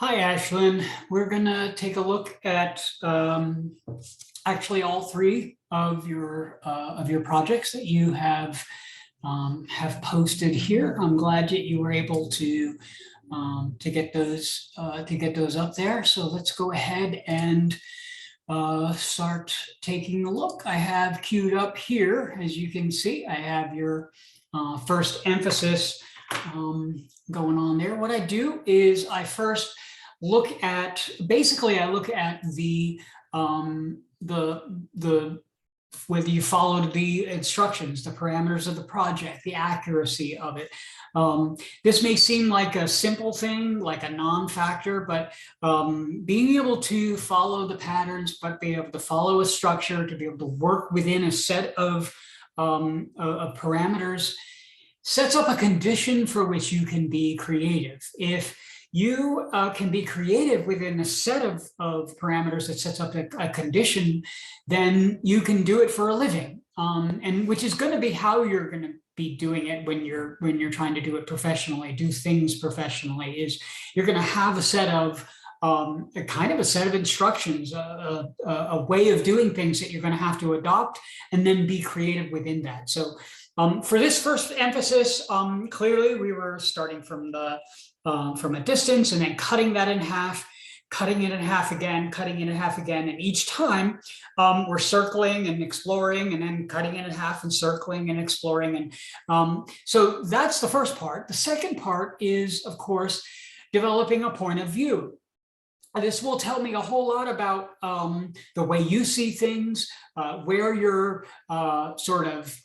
Hi, Ashlyn. We're going to take a look at actually all three of your projects that you have posted here. I'm glad that you were able to get those up there. So let's go ahead and start taking a look. I have queued up here, as you can see. I have your first emphasis going on there. What I do is I first look at, basically I look at the whether you followed the instructions, the parameters of the project, the accuracy of it. This may seem like a simple thing, like a non-factor, but being able to follow the patterns, but be able to follow a structure, to be able to work within a set of parameters, sets up a condition for which you can be creative. If you can be creative within a set of parameters that sets up a condition, then you can do it for a living, and which is going to be how you're going to be doing it when you're trying to do it professionally, do things professionally. Is you're going to have a set of a kind of a set of instructions, a way of doing things that you're going to have to adopt, and then be creative within that. So for this first emphasis, clearly we were starting from a distance and then cutting that in half, cutting it in half again, cutting it in half again. And each time we're circling and exploring and then cutting it in half and circling and exploring. And so that's the first part. The second part is, of course, developing a point of view. This will tell me a whole lot about the way you see things, where your sort of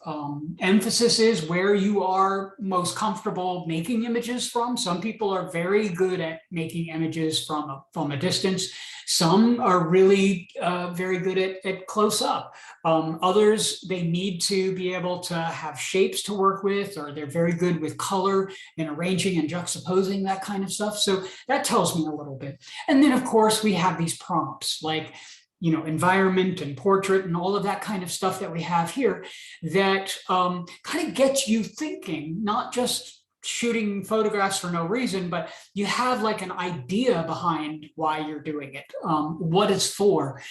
emphasis is, where you are most comfortable making images from. Some people are very good at making images from a distance. Some are really very good at close up. Others, they need to be able to have shapes to work with, or they're very good with color and arranging and juxtaposing, that kind of stuff. So that tells me a little bit. And then, of course, we have these prompts like, you know, environment and portrait and all of that kind of stuff that we have here that kind of gets you thinking, not just shooting photographs for no reason, but you have like an idea behind why you're doing it, what it's for.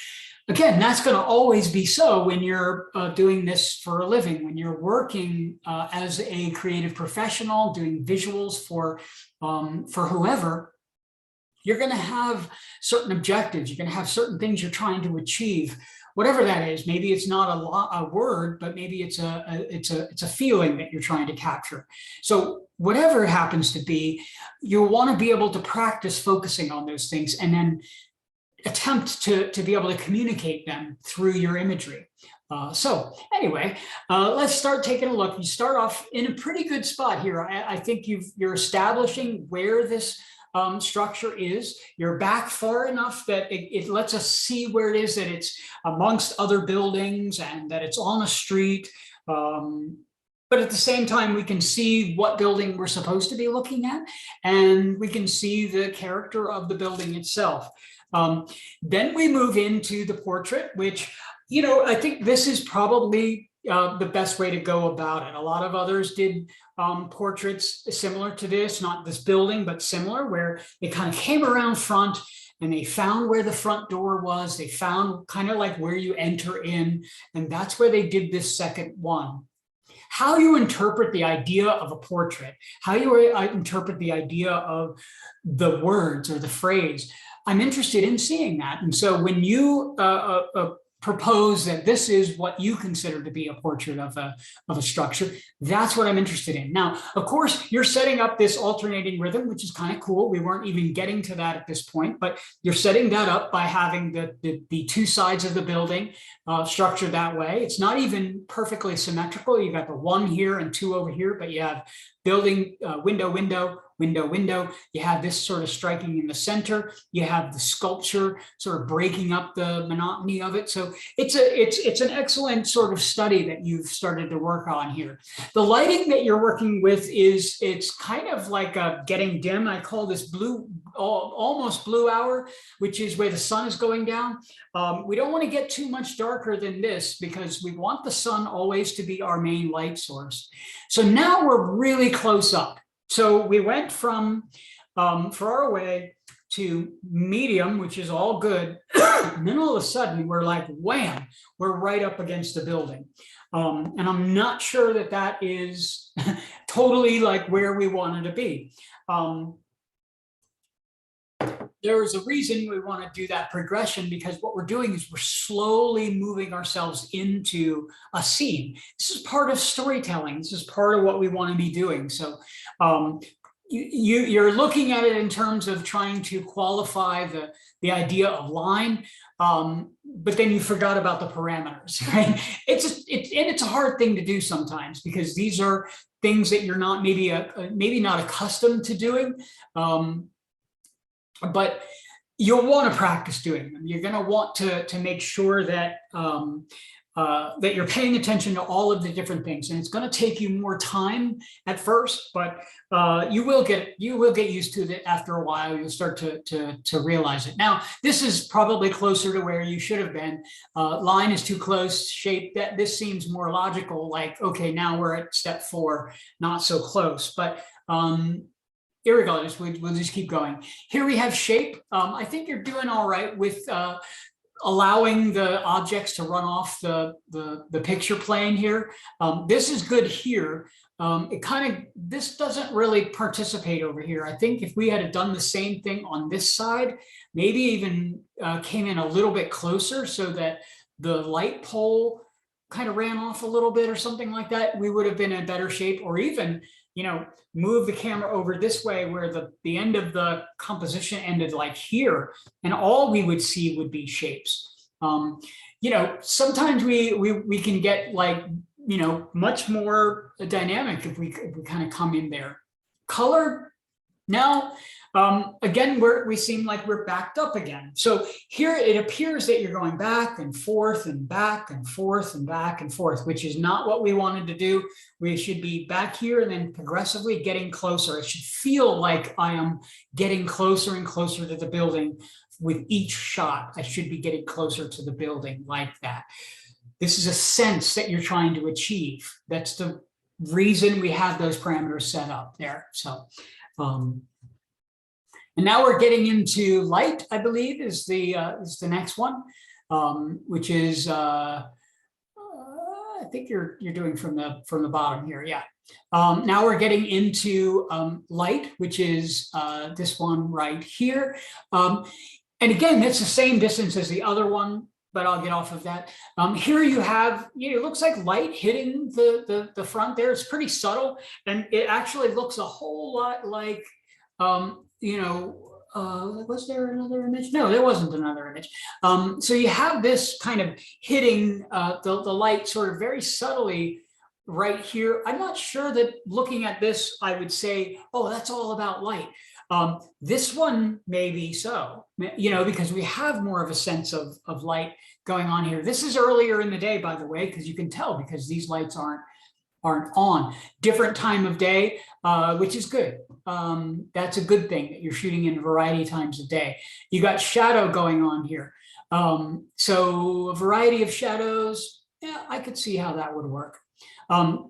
Again, that's going to always be so when you're doing this for a living, when you're working as a creative professional, doing visuals for whoever. You're going to have certain objectives. You're going to have certain things you're trying to achieve, whatever that is. Maybe it's not a word, but maybe it's a feeling that you're trying to capture. So whatever it happens to be, you'll want to be able to practice focusing on those things and then attempt to be able to communicate them through your imagery. So anyway, let's start taking a look. You start off in a pretty good spot here. I think you're establishing where this structure is. You're back far enough that it lets us see where it is, that it's amongst other buildings and that it's on a street. But at the same time, we can see what building we're supposed to be looking at, and we can see the character of the building itself. Then we move into the portrait, which, you know, I think this is probably the best way to go about it. A lot of others did portraits similar to this, not this building, but similar, where they kind of came around front and they found where the front door was. They found kind of like where you enter in, and that's where they did this second one. How you interpret the idea of a portrait, how you interpret the idea of the words or the phrase, I'm interested in seeing that. And so when you propose that this is what you consider to be a portrait of a structure, that's what I'm interested in. Now, of course, you're setting up this alternating rhythm, which is kind of cool. We weren't even getting to that at this point, but you're setting that up by having the two sides of the building structured that way. It's not even perfectly symmetrical. You got the one here and two over here, but you have building, window, window, window, window. You have this sort of striking in the center. You have the sculpture sort of breaking up the monotony of it. So it's an excellent sort of study that you've started to work on here. The lighting that you're working with it's kind of like getting dim. I call this blue, almost blue hour, which is where the sun is going down. We don't want to get too much darker than this because we want the sun always to be our main light source. So now we're really close up. So we went from far away to medium, which is all good. And then all of a sudden we're like, wham, we're right up against the building. And I'm not sure that that is totally like where we wanted to be. There's a reason we want to do that progression, because what we're doing is we're slowly moving ourselves into a scene. This is part of storytelling. This is part of what we want to be doing. So you're looking at it in terms of trying to qualify the idea of line, but then you forgot about the parameters, right? It's a hard thing to do sometimes, because these are things that you're not maybe not accustomed to doing. But you'll want to practice doing them. You're going to want to make sure that that you're paying attention to all of the different things, and it's going to take you more time at first, but you will get used to it after a while. You'll start to realize it. Now, this is probably closer to where you should have been. Line is too close. Shape, that this seems more logical. Like, okay, now we're at step 4, not so close, but. Irregardless, we'll just keep going. Here we have shape. I think you're doing all right with allowing the objects to run off the picture plane here. This is good here. This doesn't really participate over here. I think if we had done the same thing on this side, maybe even came in a little bit closer so that the light pole kind of ran off a little bit or something like that, we would have been in better shape. Or even, move the camera over this way where the end of the composition ended like here, and all we would see would be shapes. Sometimes we can get like, much more dynamic if we kind of come in there. Color, now, again, we seem like we're backed up again. So here it appears that you're going back and forth and back and forth and back and forth, which is not what we wanted to do. We should be back here and then progressively getting closer. It should feel like I am getting closer and closer to the building with each shot. I should be getting closer to the building like that. This is a sense that you're trying to achieve. That's the reason we have those parameters set up there. So, and now we're getting into light, I believe, is the next one, which is I think you're doing from the bottom here, yeah. Now we're getting into light, which is this one right here, and again, it's the same distance as the other one, but I'll get off of that. Here you have, it looks like light hitting the front there. It's pretty subtle, and it actually looks a whole lot like, was there another image? No, there wasn't another image. So you have this kind of hitting the light sort of very subtly right here. I'm not sure that looking at this, I would say, oh, that's all about light. This one maybe so, because we have more of a sense of light going on here. This is earlier in the day, by the way, because you can tell because these lights aren't on. Different time of day, which is good. That's a good thing that you're shooting in a variety of times of day. You got shadow going on here. So a variety of shadows, yeah, I could see how that would work.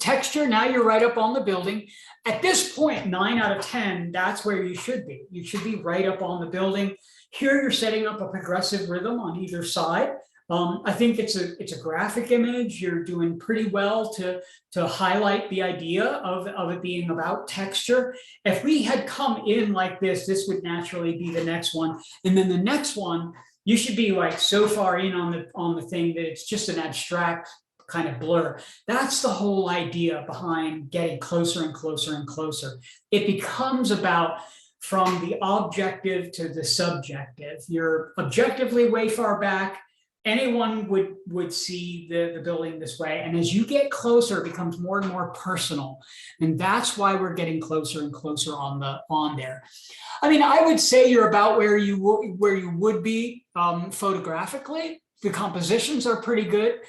Texture, now you're right up on the building. At this point, 9 out of 10, that's where you should be. You should be right up on the building. Here you're setting up a progressive rhythm on either side. I think it's a graphic image. You're doing pretty well to highlight the idea of it being about texture. If we had come in like this would naturally be the next one. And then the next one, you should be like so far in on the thing that it's just an abstract kind of blur. That's the whole idea behind getting closer and closer and closer. It becomes about from the objective to the subjective. You're objectively way far back. Anyone would see the building this way. And as you get closer, it becomes more and more personal. And that's why we're getting closer and closer on there. I mean, I would say you're about where you would be photographically. The compositions are pretty good.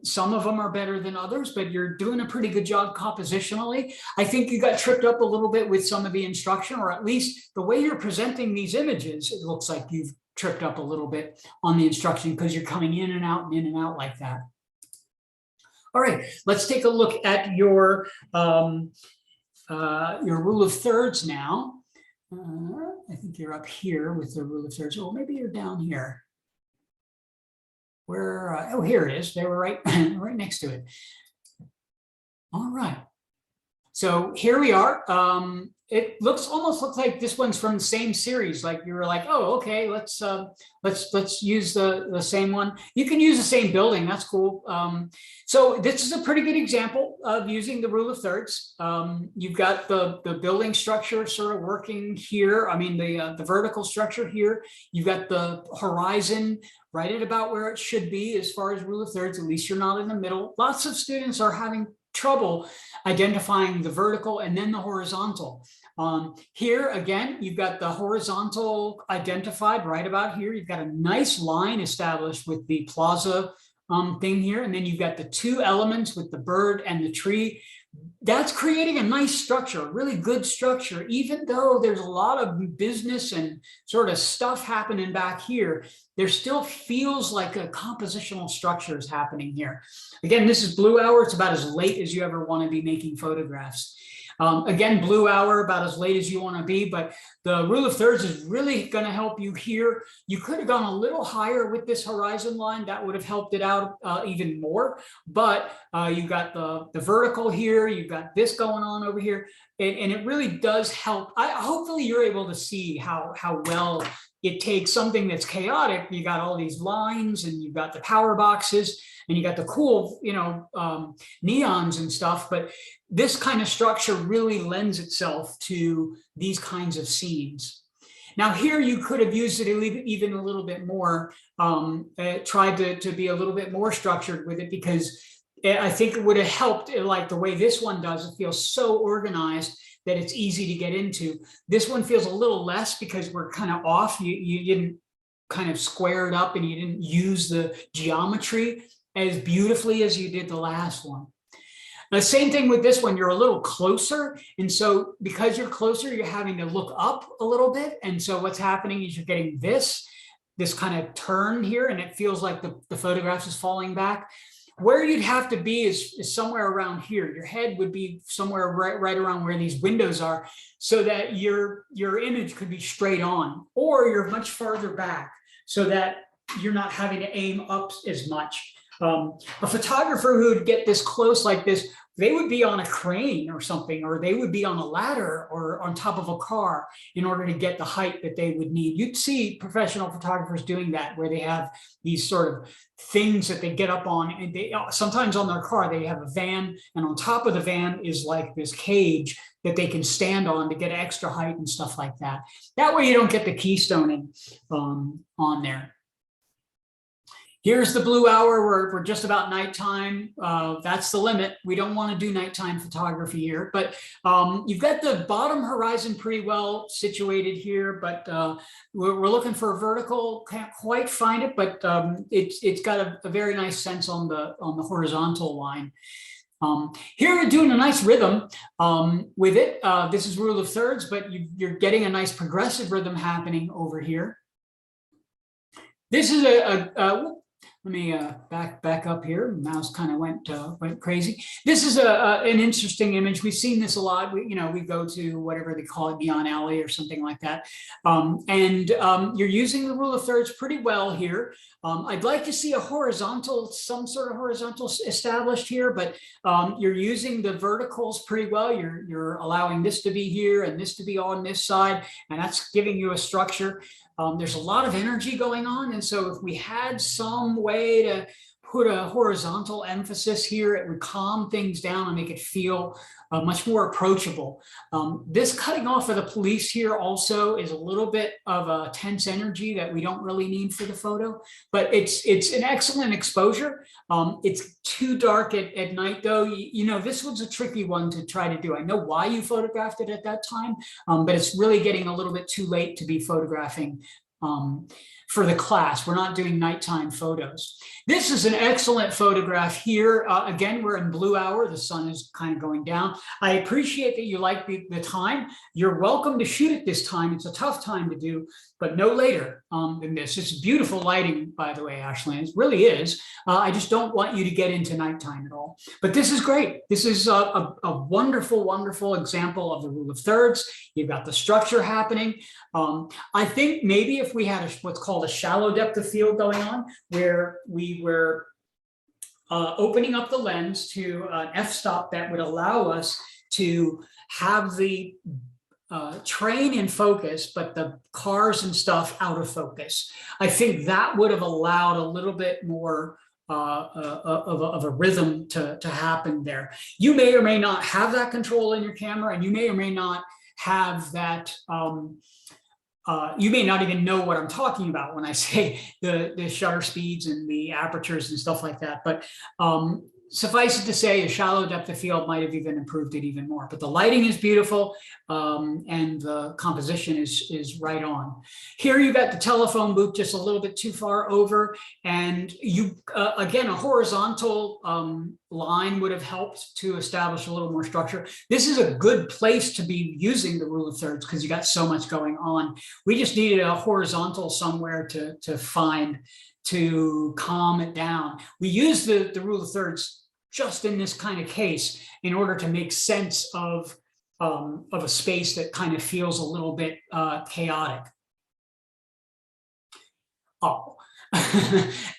Some of them are better than others, but you're doing a pretty good job compositionally. I think you got tripped up a little bit with some of the instruction, or at least the way you're presenting these images, it looks like you've tripped up a little bit on the instruction because you're coming in and out like that. All right, let's take a look at your rule of thirds now. I think you're up here with the rule of thirds. Oh, maybe you're down here. Where, oh, here it is. They were right, right next to it. All right. So here we are. It almost looks like this one's from the same series. Like you were like, oh, okay, let's use the same one. You can use the same building. That's cool. So this is a pretty good example of using the rule of thirds. You've got the building structure sort of working here. I mean, the vertical structure here. You've got the horizon right at about where it should be as far as rule of thirds. At least you're not in the middle. Lots of students are having trouble identifying the vertical and then the horizontal. Here again, you've got the horizontal identified right about here. You've got a nice line established with the plaza thing here, and then you've got the two elements with the bird and the tree. That's creating a nice structure, a really good structure, even though there's a lot of business and sort of stuff happening back here. There still feels like a compositional structure is happening here. Again, this is blue hour. It's about as late as you ever want to be making photographs. Again, blue hour, about as late as you want to be, but the rule of thirds is really going to help you here. You could have gone a little higher with this horizon line. That would have helped it out even more, but you got the vertical here. You've got this going on over here, and it really does help. Hopefully you're able to see how well it takes something that's chaotic. You got all these lines and you've got the power boxes and you got the cool, neons and stuff, but this kind of structure really lends itself to these kinds of scenes. Now here you could have used it even a little bit more, tried to be a little bit more structured with it, because I think it would have helped, like the way this one does. It feels so organized that it's easy to get into. This one feels a little less because we're kind of off. You didn't kind of square it up and you didn't use the geometry as beautifully as you did the last one. The same thing with this one, you're a little closer. And so because you're closer, you're having to look up a little bit. And so what's happening is you're getting this kind of turn here, and it feels like the photograph is falling back. Where you'd have to be is somewhere around here. Your head would be somewhere right around where these windows are, so that your image could be straight on, or you're much farther back so that you're not having to aim up as much. A photographer who would get this close like this, they would be on a crane or something, or they would be on a ladder or on top of a car in order to get the height that they would need. You'd see professional photographers doing that, where they have these sort of things that they get up on, and they sometimes on their car, they have a van, and on top of the van is like this cage that they can stand on to get extra height and stuff like that. That way you don't get the keystoning on there. Here's the blue hour. We're just about nighttime. That's the limit. We don't want to do nighttime photography here, but you've got the bottom horizon pretty well situated here, but we're looking for a vertical. Can't quite find it, but it's got a very nice sense on the horizontal line. Here we're doing a nice rhythm with it. This is rule of thirds, but you're getting a nice progressive rhythm happening over here. This is let me back up here. The mouse kind of went crazy. This is an interesting image. We've seen this a lot. We go to whatever they call it, Neon Alley or something like that. You're using the rule of thirds pretty well here. I'd like to see some sort of horizontal established here, but you're using the verticals pretty well. You're allowing this to be here and this to be on this side, and that's giving you a structure. There's a lot of energy going on, and so if we had some way to put a horizontal emphasis here, it would calm things down and make it feel much more approachable. This cutting off of the police here also is a little bit of a tense energy that we don't really need for the photo, but it's an excellent exposure. It's too dark at night though. This was a tricky one to try to do. I know why you photographed it at that time, but it's really getting a little bit too late to be photographing for the class. We're not doing nighttime photos. This is an excellent photograph here. Again, we're in blue hour. The sun is kind of going down. I appreciate that you like the time. You're welcome to shoot at this time. It's a tough time to do, but no later than this. It's beautiful lighting, by the way, Ashley. It really is. I just don't want you to get into nighttime at all. But this is great. This is a wonderful, wonderful example of the rule of thirds. You've got the structure happening. I think maybe if we had what's called a shallow depth of field going on, where we were opening up the lens to an f-stop that would allow us to have the train in focus, but the cars and stuff out of focus. I think that would have allowed a little bit more of a rhythm to happen there. You may or may not have that control in your camera, and you may or may not have that. You may not even know what I'm talking about when I say the shutter speeds and the apertures and stuff like that. But suffice it to say, a shallow depth of field might have even improved it even more. But the lighting is beautiful, and the composition is right on. Here you got the telephone booth just a little bit too far over, and you again, a horizontal line would have helped to establish a little more structure. This is a good place to be using the rule of thirds because you got so much going on. We just needed a horizontal somewhere to find to calm it down. We use the rule of thirds just in this kind of case in order to make sense of a space that kind of feels a little bit chaotic. Oh.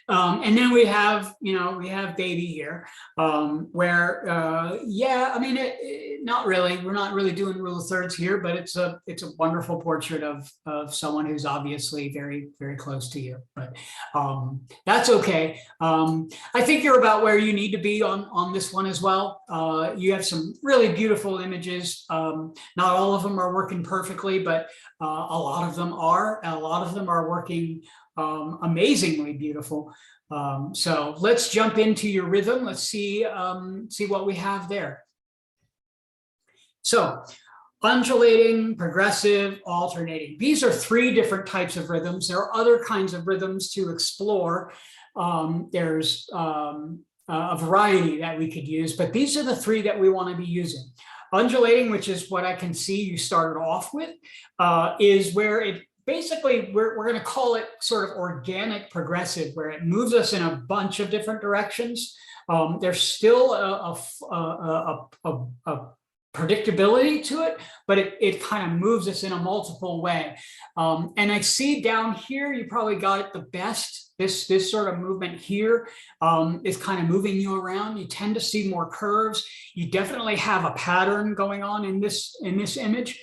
And then we have baby here, where yeah, I mean, not really. We're not really doing rule of thirds here, but it's a wonderful portrait of someone who's obviously very, very close to you. But that's okay. I think you're about where you need to be on this one as well. You have some really beautiful images. Not all of them are working perfectly, but a lot of them are. And a lot of them are working amazingly beautiful. So let's jump into your rhythm. Let's see what we have there. So undulating, progressive, alternating. These are three different types of rhythms. There are other kinds of rhythms to explore. There's a variety that we could use, but these are the three that we want to be using. Undulating, which is what I can see you started off with, is where it basically, we're going to call it sort of organic progressive, where it moves us in a bunch of different directions. There's still a predictability to it, but it kind of moves us in a multiple way. And I see down here, you probably got it the best. This sort of movement here is kind of moving you around. You tend to see more curves. You definitely have a pattern going on in this image.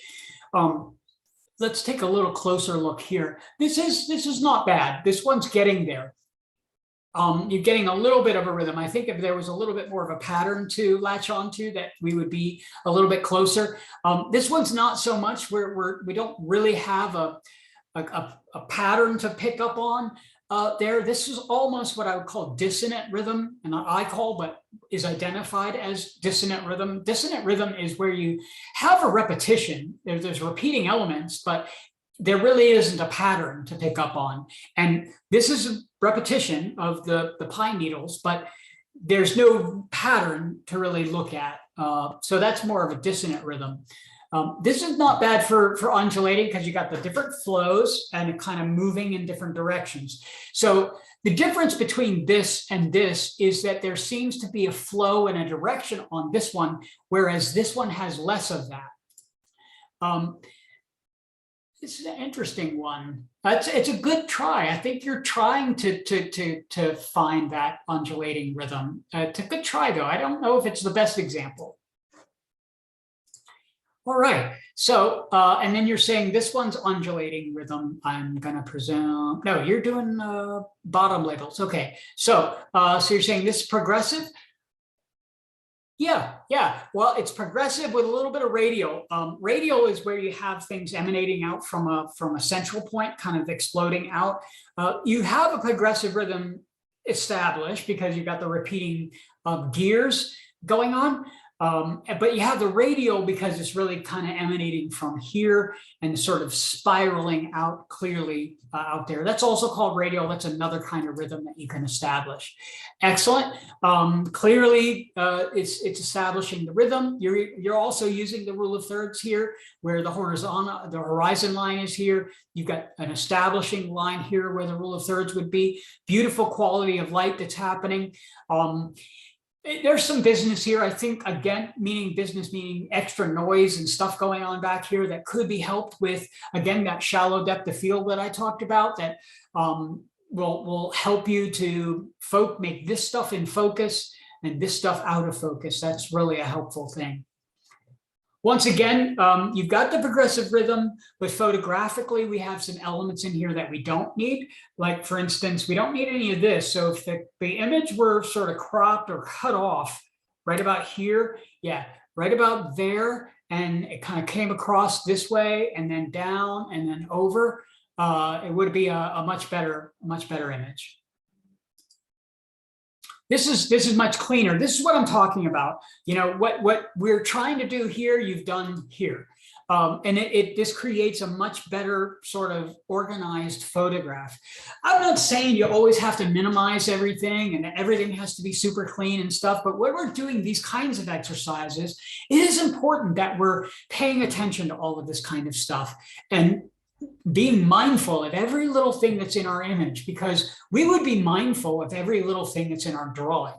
Let's take a little closer look here. This is not bad. This one's getting there. You're getting a little bit of a rhythm. I think if there was a little bit more of a pattern to latch onto, that we would be a little bit closer. This one's not so much. We don't really have a pattern to pick up on there. This is almost what I would call dissonant rhythm, and not I call, but is identified as dissonant rhythm. Dissonant rhythm is where you have a repetition. There's repeating elements, but there really isn't a pattern to pick up on. And this is a repetition of the pine needles, but there's no pattern to really look at. So that's more of a dissonant rhythm. This is not bad for undulating because you got the different flows and it kind of moving in different directions. So the difference between this and this is that there seems to be a flow and a direction on this one, whereas this one has less of that. This is an interesting one. It's a good try. I think you're trying to find that undulating rhythm. It's a good try, though. I don't know if it's the best example. All right, so, and then you're saying this one's undulating rhythm. I'm gonna presume, no, you're doing bottom labels. Okay, so you're saying this is progressive? Yeah, well, it's progressive with a little bit of radial. Radial is where you have things emanating out from a central point, kind of exploding out. You have a progressive rhythm established because you've got the repeating gears going on. But you have the radial because it's really kind of emanating from here and sort of spiraling out clearly out there. That's also called radial. That's another kind of rhythm that you can establish. Excellent. Clearly, it's establishing the rhythm. You're also using the rule of thirds here, where the horizon line is here. You've got an establishing line here where the rule of thirds would be. Beautiful quality of light that's happening. There's some business here, I think, again, meaning business, meaning extra noise and stuff going on back here that could be helped with, again, that shallow depth of field that I talked about that will help you to make this stuff in focus and this stuff out of focus. That's really a helpful thing. Once again, you've got the progressive rhythm, but photographically, we have some elements in here that we don't need. Like, for instance, we don't need any of this. So if the image were sort of cropped or cut off right about here, yeah, right about there, and it kind of came across this way and then down and then over, it would be a much better image. This is much cleaner. This is what I'm talking about. You know, what we're trying to do here, you've done here. And this creates a much better sort of organized photograph. I'm not saying you always have to minimize everything and everything has to be super clean and stuff, but when we're doing these kinds of exercises, it is important that we're paying attention to all of this kind of stuff and being mindful of every little thing that's in our image, because we would be mindful of every little thing that's in our drawing.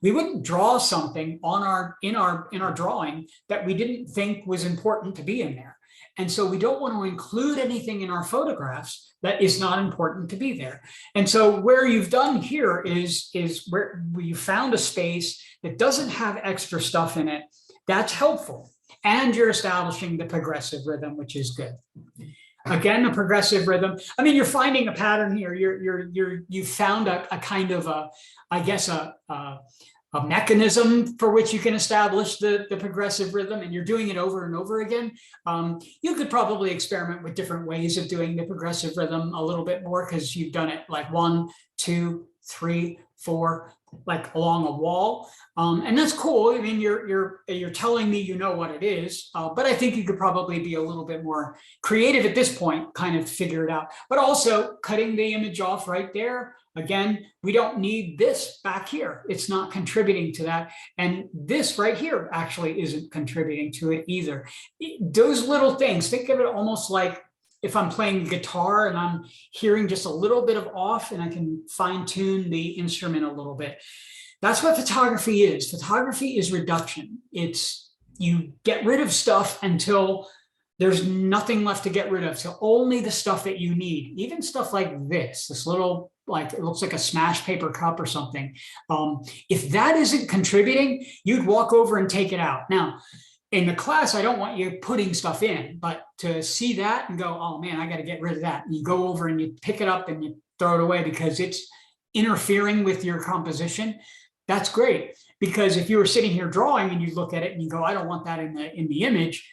We wouldn't draw something in our drawing that we didn't think was important to be in there. And so we don't want to include anything in our photographs that is not important to be there. And so where you've done here is where you found a space that doesn't have extra stuff in it. That's helpful. And you're establishing the progressive rhythm, which is good. Again, a progressive rhythm. I mean, you're finding a pattern here. You found a kind of a mechanism for which you can establish the progressive rhythm, and you're doing it over and over again. You could probably experiment with different ways of doing the progressive rhythm a little bit more, because you've done it like 1, 2, 3, 4, like along a wall, and that's cool. I mean, you're telling me you know what it is, but I think you could probably be a little bit more creative at this point, kind of figure it out. But also cutting the image off right there. Again, we don't need this back here. It's not contributing to that, and this right here actually isn't contributing to it either. Those little things, think of it almost like if I'm playing guitar and I'm hearing just a little bit of off, and I can fine tune the instrument a little bit. That's what photography is. Photography is reduction. It's you get rid of stuff until there's nothing left to get rid of. So only the stuff that you need, even stuff like this little, like, it looks like a smash paper cup or something. If that isn't contributing, you'd walk over and take it out. Now, in the class, I don't want you putting stuff in, but to see that and go, oh man, I got to get rid of that. And you go over and you pick it up and you throw it away because it's interfering with your composition. That's great. Because if you were sitting here drawing and you look at it and you go, I don't want that in the image,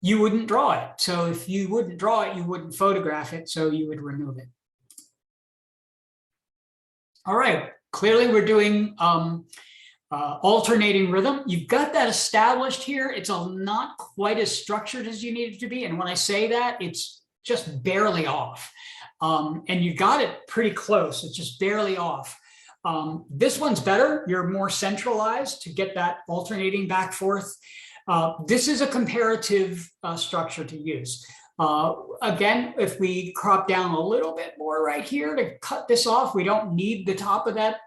you wouldn't draw it. So if you wouldn't draw it, you wouldn't photograph it. So you would remove it. All right. Clearly we're doing alternating rhythm. You've got that established here. It's not quite as structured as you need it to be. And when I say that, it's just barely off. And you got it pretty close. It's just barely off. This one's better. You're more centralized to get that alternating back forth. This is a comparative structure to use. Again, if we crop down a little bit more right here to cut this off, we don't need the top of that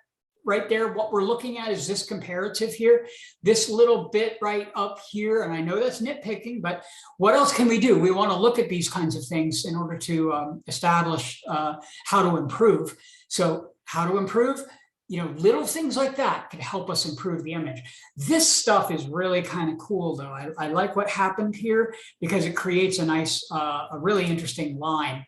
right there. What we're looking at is this comparative here, this little bit right up here. And I know that's nitpicking, but what else can we do? We want to look at these kinds of things in order to establish how to improve. So how to improve? You know, little things like that can help us improve the image. This stuff is really kind of cool, though. I like what happened here because it creates a nice, a really interesting line.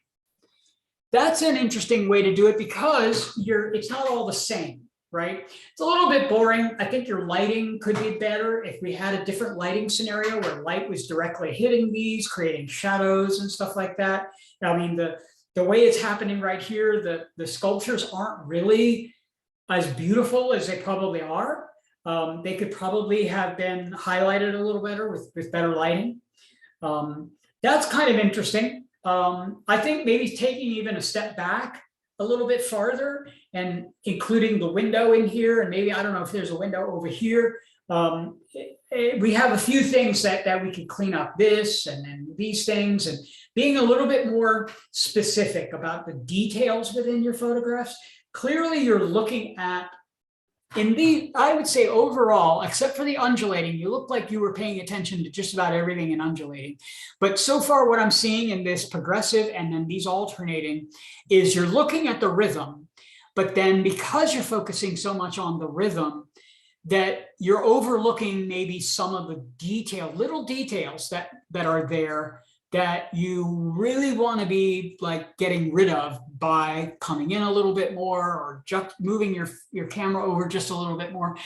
That's an interesting way to do it because it's not all the same, right? It's a little bit boring. I think your lighting could be better if we had a different lighting scenario where light was directly hitting these, creating shadows and stuff like that. I mean, the way it's happening right here, the sculptures aren't really as beautiful as they probably are. They could probably have been highlighted a little better with better lighting. That's kind of interesting. I think maybe taking even a step back a little bit farther and including the window in here, and maybe, I don't know if there's a window over here. We have a few things that we could clean up, this and then these things, and being a little bit more specific about the details within your photographs. Clearly you're looking at, in the, I would say overall, except for the undulating, you look like you were paying attention to just about everything in undulating. But so far what I'm seeing in this progressive and then these alternating is you're looking at the rhythm, but then because you're focusing so much on the rhythm, that you're overlooking maybe some of the little details that are there that you really want to be like getting rid of by coming in a little bit more or just moving your camera over just a little bit more.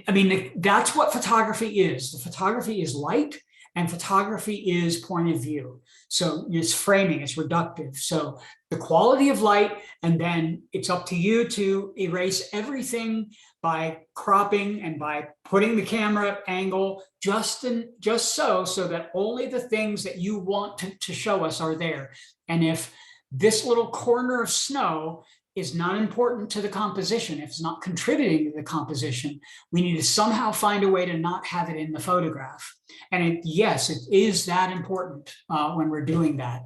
I mean, that's what photography is. The photography is light and photography is point of view. So it's framing, it's reductive. So the quality of light, and then it's up to you to erase everything by cropping and by putting the camera angle just so that only the things that you want to show us are there. And if this little corner of snow is not important to the composition, if it's not contributing to the composition, we need to somehow find a way to not have it in the photograph. And yes, it is that important when we're doing that.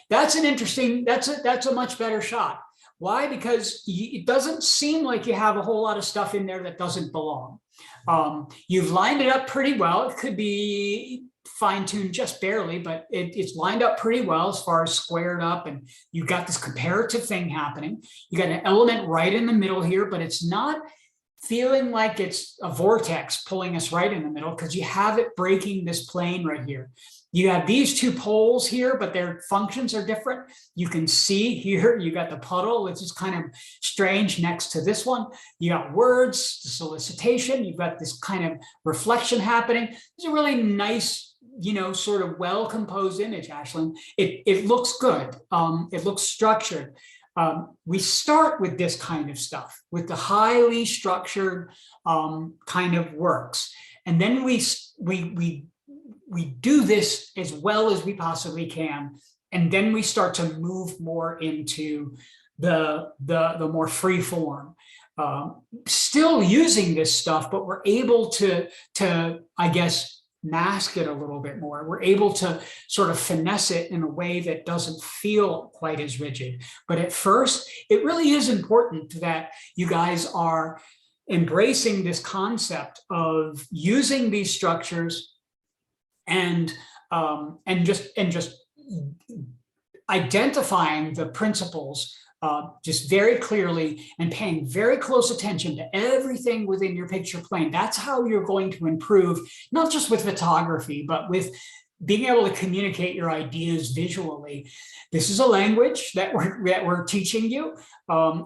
That's an interesting, that's a much better shot. Why? Because it doesn't seem like you have a whole lot of stuff in there that doesn't belong. You've lined it up pretty well. It could be fine-tuned just barely, but it's lined up pretty well as far as squared up, and you've got this comparative thing happening. You got an element right in the middle here, but it's not feeling like it's a vortex pulling us right in the middle because you have it breaking this plane right here. You have these two poles here, but their functions are different. You can see here, you got the puddle, which is kind of strange next to this one. You got words, the solicitation, you've got this kind of reflection happening. It's a really nice, you know, sort of well-composed image, Ashlyn. It looks good. It looks structured. We start with this kind of stuff, with the highly structured kind of works. And then we do this as well as we possibly can. And then we start to move more into the more free form. Still using this stuff, but we're able to, I guess, mask it a little bit more. We're able to sort of finesse it in a way that doesn't feel quite as rigid. But at first, it really is important that you guys are embracing this concept of using these structures and just identifying the principles just very clearly and paying very close attention to everything within your picture plane. That's how you're going to improve, not just with photography, but with being able to communicate your ideas visually. This is a language that we're teaching you.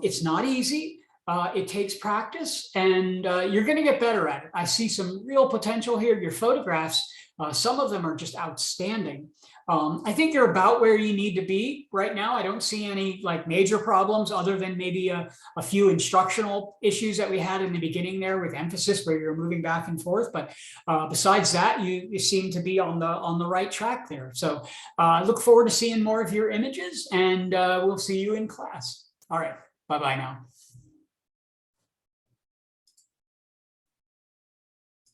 It's not easy. It takes practice, and you're going to get better at it. I see some real potential here. Your photographs, some of them are just outstanding. I think you're about where you need to be right now. I don't see any like major problems other than maybe a few instructional issues that we had in the beginning there with emphasis where you're moving back and forth. But besides that, you seem to be on the right track there. So I look forward to seeing more of your images, and we'll see you in class. All right. Bye-bye now.